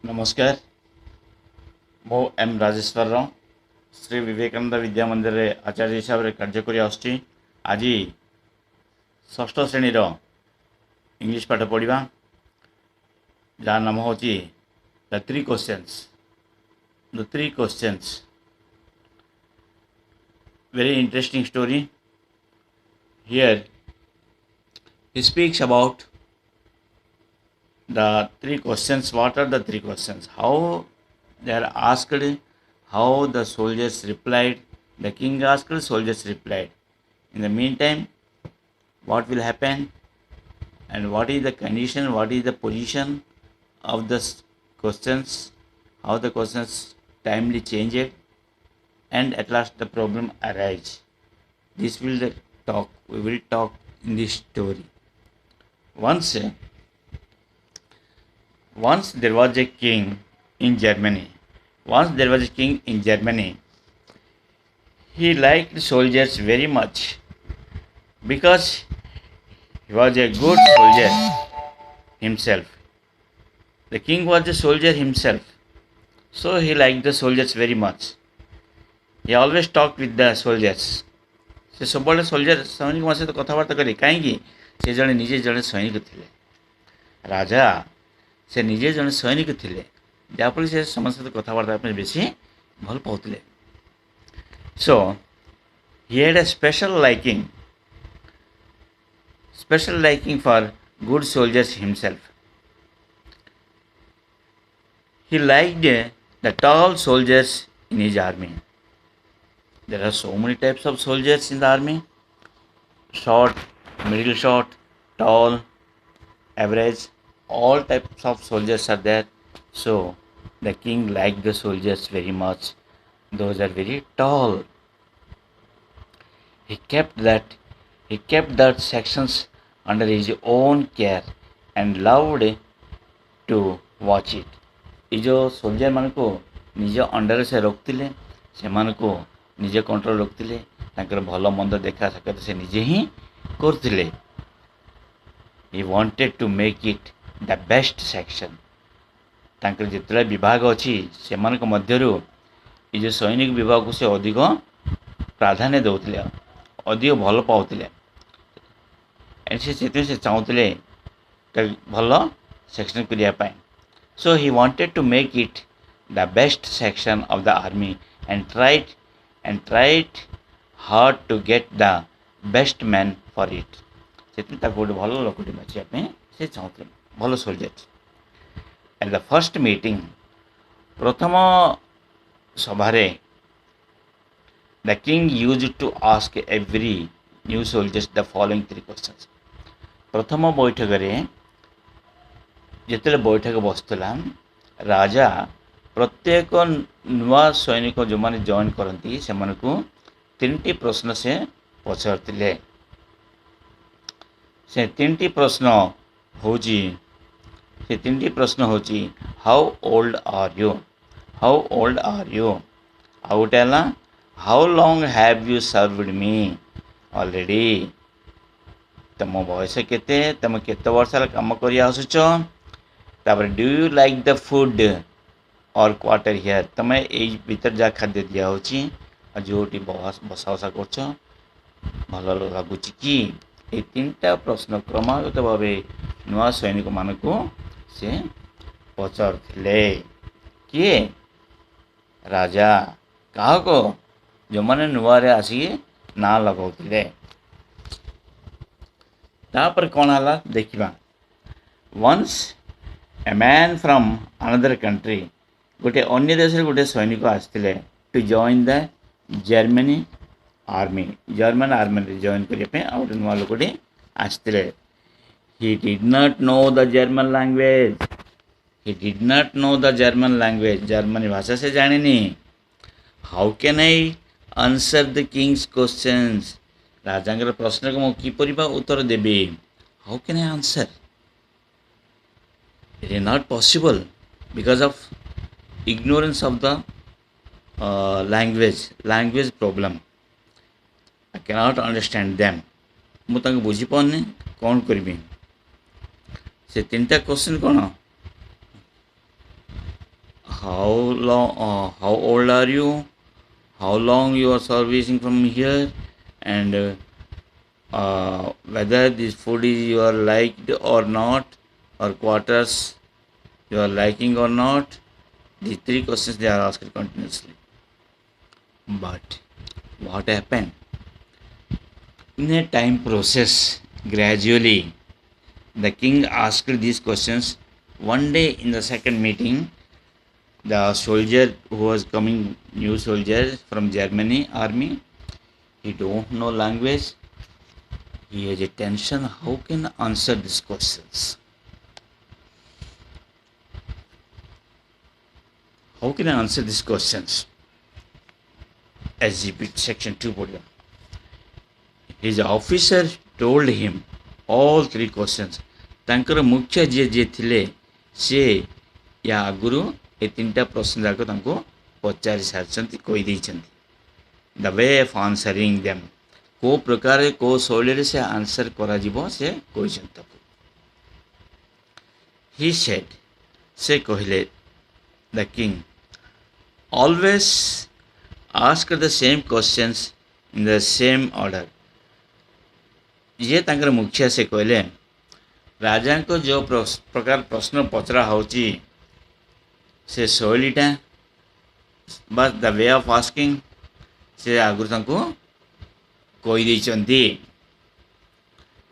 नमस्कार। मो एम राजेश्वर राव श्री विवेकानंद विद्या मंदिर रे आचार्य हिसाब से कार्य करी आसुची। आज षष्ठ श्रेणी इंग्लिश पाठ पढ़ा जहाँ नाम हूँ the three questions. Very interesting story. Here he speaks about the three questions. What are the three questions? How they are asked, how the soldiers replied. The king asked, soldiers replied. In the meantime, what will happen and what is the condition, what is the position of the questions, how the questions timely changed, and at last the problem arise. This will the talk. We will talk in this story. Once Once there was a king in Germany. Once there was a king in Germany. He liked soldiers very much because he was a good soldier himself. The king was a soldier himself, so he liked the soldiers very much. He always talked with the soldiers. से सब soldier सैनिक सहित कथबार्ता करे कहीं से जड़े निजे जड़े सैनिक थे राजा से निजे जड़े सैनिक थे जहाँफल से समस्त सहित कथबार्ता बेसी भल पाते। So he had a special liking for good soldiers himself. He liked the tall soldiers in his army. There are so many types of soldiers in the army: short, middle short, tall, average. All types of soldiers are there. So the king liked the soldiers very much. Those are very tall. He kept that sections under his own care and loved to watch it. ये जो soldier मान को निज under से रखते से निजे control रखते भल मंद देखा साक्षात से निजे ही करते। He wanted to make it the best section. तांकर जितने विभाग अच्छी से मध्यरु ये जो सैनिक विभाग को से अधिक प्राधान्य दौले, अधिक भल पाते से चाहूले भल सेक्शन करने। So he wanted to make it the best section of the army and tried hard to get the best man for it. से गोटे भल लोकटे बाछा से चाहते भल soldier. At the first meeting प्रथम सभारे the king used to ask every new soldiers the following three questions. प्रथम बैठक में जिते बैठक बसला राजा प्रत्येक नुआ सैनिक जो मैंने जॉइन करती से तीन प्रश्न से पचारते। से तीन प्रश्न हूँ how old are you, how old are you. आउ गोटे है how long have you served me already. तुम बयस केते, तुम केते वर्ष कम कर आसुच। तापर do you like the food और क्वार्टर हियर। तुम यही भीतर जहाँ खाद्य दिखाई जो बसा बसा कर भल लगुच कि ये तीनटा प्रश्न क्रमागत भाव नुआ सैनिक मान को से पचारे। किए राजा क्या को जो मैंने नुआ आसिक ना लगाते। तापर कौन है देखा। Once a man from another country गोटे अन्य देश गोटे सैनिक आसते to join the Germany army. German army join करने गोटे नुआ लोकटे आसते। He did not know the German language. He did not know the German language. Germany भाषा से जानी। How can I answer the king's questions. राजा प्रश्न को मुझे किपर उत्तर देवी। How can I answer. It is not possible because of ignorance of the language problem. I cannot understand them. मुझे बुझी पाने कौन करी से तीन टा क्वेश्चन कौन how long, how old are you, how long you are servicing from here, and whether this food is you are liked or not, or quarters you are liking or not. These three questions they are asked continuously. But what happened? In a time process, gradually, the king asked these questions. One day in the second meeting, the soldier who was coming, new soldier from Germany army, he don't know language. He has a tension. How can I answer these questions? How can I answer these questions? SGP section 2 पढ़िया. His officer told him all three questions. ତାଙ୍କର ମୁଖ୍ୟ ଯିଏ ଥିଲେ ସେ ୟା ଆଗରୁ ଏ ତିନିଟା ପ୍ରଶ୍ନ ଯାକ ତାଙ୍କୁ ପଚାରି ସାରିଛନ୍ତି, କହିଦେଇଛନ୍ତି. ଦ ୱେ ଅଫ୍ ଆନ୍ସରିଂ ଦେମ୍, କେଉଁ ପ୍ରକାରରେ କେଉଁ ଶୈଳୀରେ ସେ ଆନ୍ସର କରାଯିବ ସେ କହିଛନ୍ତି ତାକୁ. ହି ସେଡ୍, ସେ କହିଲେ, the king always ask the same questions in the same order. ये तांकर मुखिया से कहले राजा को जो प्रकार प्रश्न पचरा होची से शैलीटा बस द वे ऑफ आस्किंग से आगुर तांको कहि दैचंती.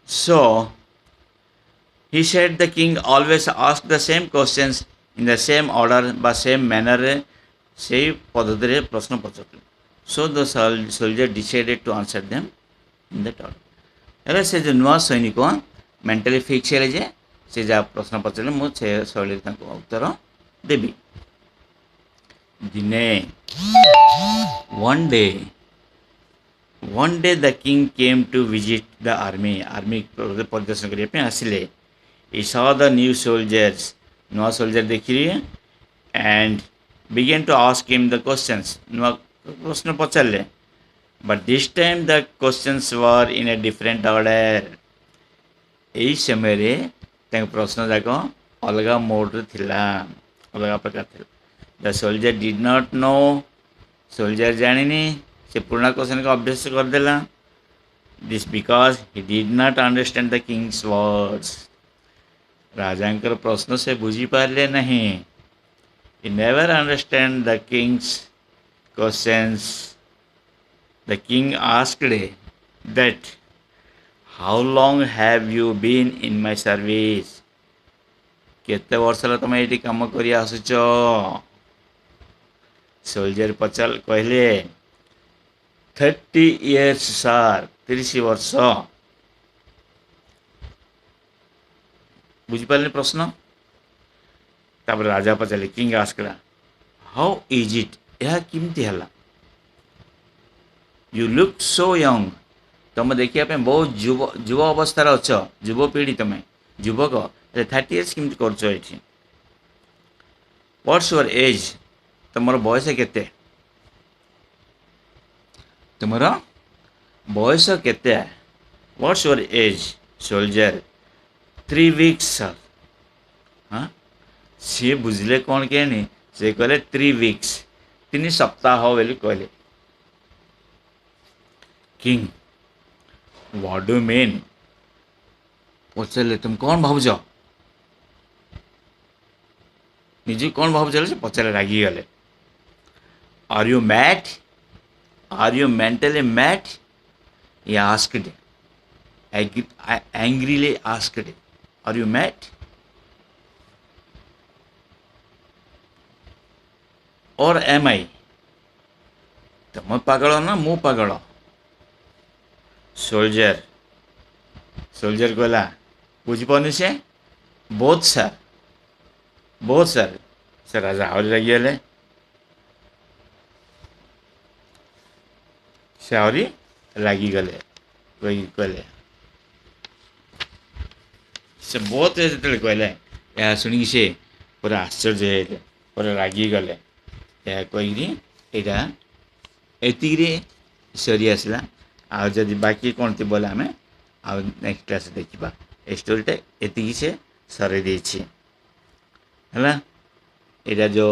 So he said the king always ask the same questions in the same order by same manner. से पद्धति प्रश्न पचार. So the soldier decided to answer them in that order. हेले से जो नुआ सैनिक मेंटली फिक्स है जे से जा प्रश्न पचारे मुझे शैली उत्तर देवी. दिने one day the king came to visit the army परिदर्शन करने पे आसिले. He saw the new soldiers, नुआ soldier देखिए, and began to ask him the questions. नुआ प्रश्न पचारे. But this time the questions were in a different order. यही समय रे तंग प्रश्न जाको अलगा मोड रे थिला, अलगा प्रकार थिला. The soldier did not know, soldier जानिनी से पुराना क्वेश्चन का अभ्यास कर देला. This because he did not understand the king's words. राजांकर प्रश्न से बुझी पाले नहीं. He never understand the king's questions. The king asked that, how long have you been in my service? केते वर्ष ला तुम एटी काम करी आसुचो? सोल्जर पचाल कहले 30 years sir, 30 वर्ष. बुझी पाले प्रश्न. तब राजा पचाले, किंग आस्कला, हाउ इज इट, यह किमती हला? You look so young. तुम देखिए पे बहुत युवा अवस्था रे अछ, युवपीढ़ी तुम युवक 30 years किमती करछो एठी. What's your age? तुमर बयस केते? तुमर बयस केते? What's your age? Soldier, 3 weeks sir. हाँ सी बुझले कौन के नहीं से कहले 3 weeks, 3 सप्ताह हो बोली कहले. King, what do you mean? पचारे तुम कौन भावुच? निजी कौन भावुच से पचारे रागी गले. Are you mad? Are you mentally mad? He asked. Angrily asked. Are you mad? Or am I? तुम पागल ना मु पागल. सोल्जर कहला, बुझीपानी से बोथ सर से राजा आहरी लगी गले. से आहरी लगी गले कहले से बहुत जो कहले यह शुणी से पूरा आश्चर्य पूरा रागी गले. यह कहीकि यहाँ एति सरी आसला. आदि बाकी कौन थी बोले आम नेक्स्ट क्लास देखा. ए स्टोरीटा एति से सर है. यहाँ जो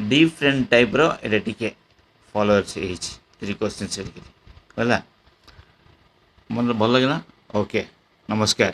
डिफरेंट टाइप रो एटा टिके फॉलोअर्स एच 3 क्वेश्चन गला मन भल लगे ओके नमस्कार।